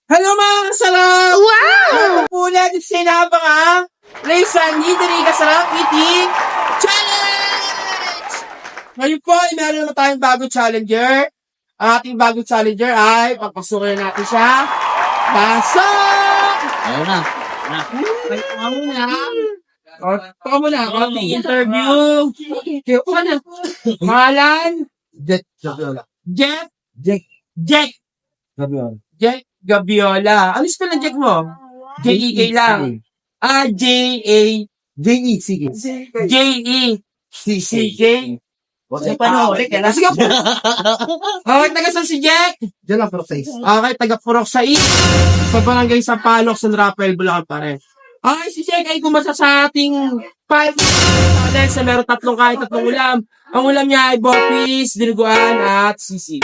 Hello mga kasarap! Wow! Ito po natin sinabang Race Sandy, Dari Kasarap Eating Challenge! Ngayon po ay meron naman tayong bagong challenger. Ang ating bagong challenger ay papasukin natin siya. Pasok! Ayun na. Wait, muna. Ito muna, konting interview. Ano? Pangalan? Jet Gabiola. Jeff? Jack Jack Gabiola. Jack Gabiola. Ano spell ng Jack mo? J-E-K lang. J-A. J.E. Sige. J-E. C-K. Wala Pa na ulit. Sige po. Okay, taga saan si Jack? Diyan lang, pero size. Okay, taga Purok sa sa Barangay Sampaloc, San Rafael, Bulacan pa rin. Okay, si Jack ay kumasa sa ating 5 challenge na meron tatlong ulam. Ang ulam niya ay bopis, dinuguan, at sisig.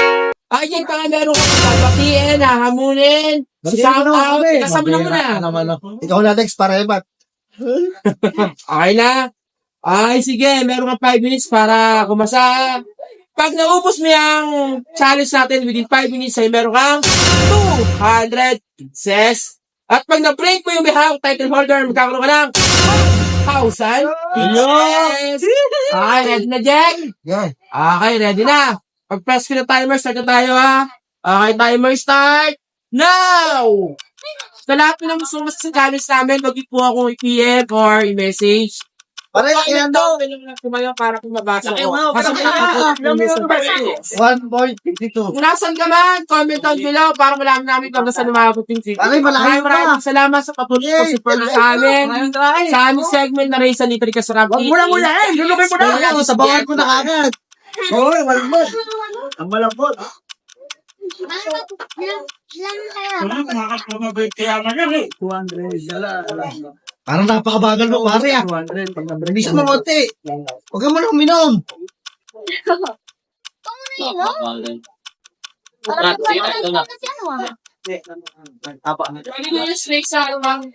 Ay, Jack, baka meron ka papatiin, hahamunin, shout out, kasama na muna. Ikaw na next para ibat. Okay na? Ay, sige, meron ka 5 minutes para kumasa. Pag naubos mo yung challenge natin within 5 minutes ay meron kang 200 pieces. At pag na-break mo yung behang title holder, magkakaroon ka ng 1,000 pieces. Okay, ready na, Jack? Yan. Okay, ready na. Pag-press ko na timer, start na tayo, ha? Okay, timer start now! Sa lahat ng gusto mas sa challenge namin, wag po akong i-PM or i-message. Para yan daw. Tumayo para kung mabasa ko. Kasi 1.52. kung nasan ka man, comment down below para malaman namin kung saan umabot yung video. Aray, malayo Maraming pa. salamat sa patuloy na support sa amin. Sa aming segment na Race Sandy Kasarap. Huwag mo na muna eh. Lulupin mo na. Sabawan ko na kagad. Hoy, malambot. Ang malambot. Parang napakabagal mo, pare ah. Bilis mo konti. Huwag ka mo na uminom. Pwede nyo yung snake sa mga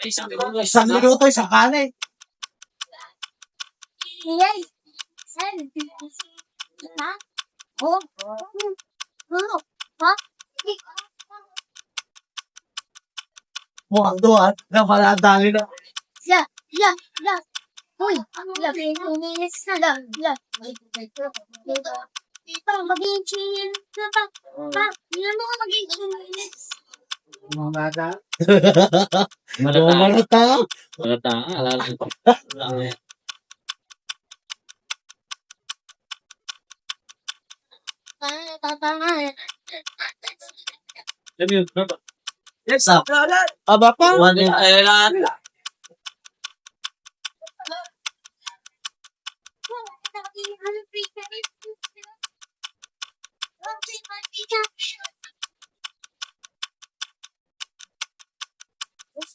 Isang minuto, isang kanay. Mukhang doon. Napalatali na. mga bata. Malata. Yes, up. Aba pa? One in Thailand.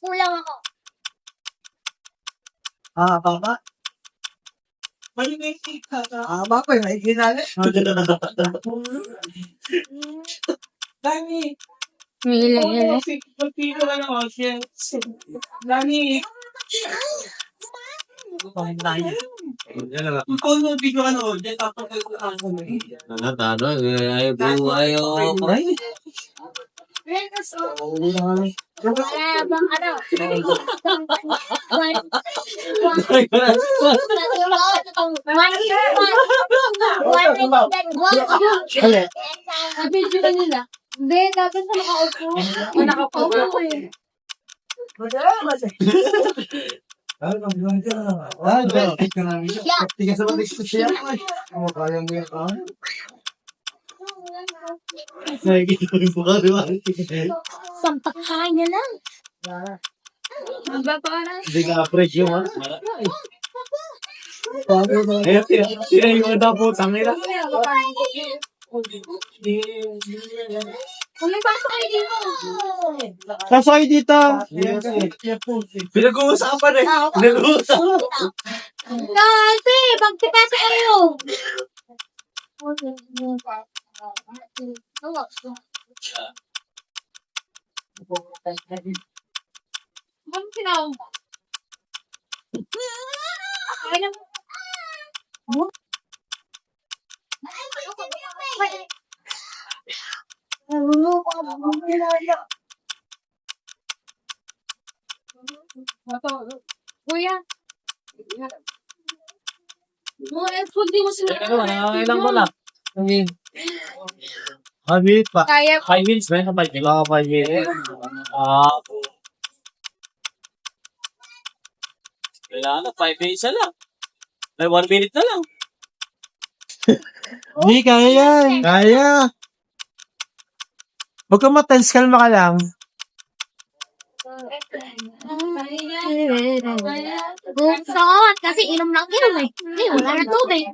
Kulang ako. Baka. Baka, may ginali. Dani. Hila. Pagpilo ka naman siya. Dani. Ikaw mo video ka naman. Diyan tapos Ayaw. Wala bang ano? Video na nila. Hindi, dapat sa nakaupo. Nakaupo eh. Tiga sa mga siya. Kaya mo yan ka. Nakikita ko yung buka, di ba? Sampakain niya lang. Magbabaran. Hindi ka fresh yung ha. Ayun, tira yung po, tangina. Pumipasok kayo dito. Sasakay dito. Pinag-uusapan eh. Pinag-uusapan. Kasi, magpipasok kayo. Ano sinaw mo? Ay, Kuya. Hindi mo sila. Ilang ko na. Okay. Habit pa. Kaya 5 minutes ba? 5 minutes. Wala ka 5 minutes. Wala na, 5 minutes na lang. Ay, 1 minute na lang. Hindi, kaya yan. Kaya. Huwag kang matense, kalma ka lang. Buksan! Kasi inom lang inom eh. Hindi, wala na tubig.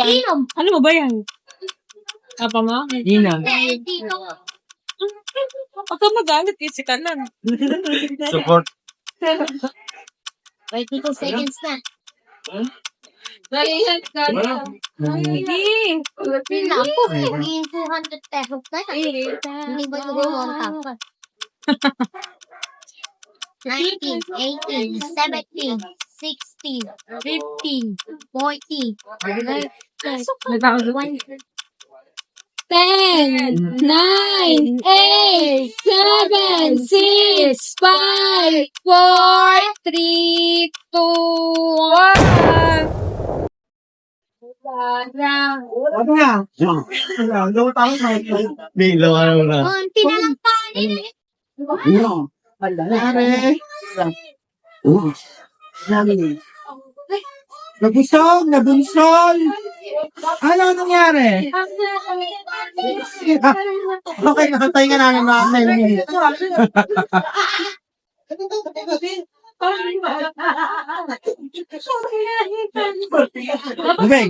Inom. Ano mo ba yan? Apa mo? Hindi na. Eh, dito. Huwag ka magalit, kasi ka lang. Support. 22 seconds na. Hindi. Naku, hindi 200 pesos na. Hindi ba yung 1,000? 19, 18, 17, 16, 15, 14, 10, 9, 8, 7, 6, 5, 4, 3, 2, 1. Ano na? Low tayo na. Bilo ka naman na. konti na lang kanin. Pare. Nabusog, nabunsol. Ano nangyari? Okay, nakatay ka namin mga minutes. Okay.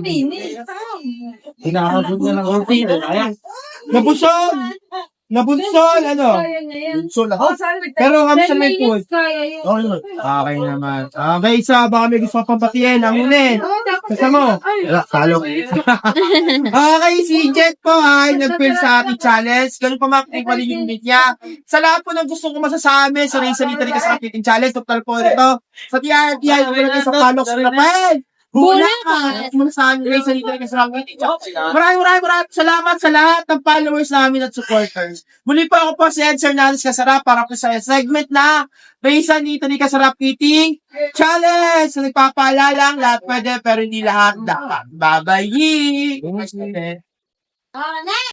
Hinahagod na lang konti. Ayan. Nabusog! Nabunsol, ano? So, lahat. Pero kami sa may food. Okay naman. Okay naman. Okay, isa, baka may gusto pang papatiin. Ang unin. Kasa mo. Talo. Okay, si Jet po ay nag-fill sa ating challenge. Ganun pa makikita pa rin yung unit niya. Sa lahat po ng gusto ko masasabi sa Race Salita rin sa ating challenge. Total po ito. Sa TRT ay nilagay sa Palox na Rafael. Hula ka! Muna sa amin, Race Salita rin sa ating Maraming salamat sa lahat ng followers namin at supporters. Muli po ako po si Ed Hernandez Kasarap para po sa segment na Race Salita ni Kasarap Eating Challenge! So, nagpapaalala lahat pwede pero hindi lahat dapat. Bye-bye! Oh, next!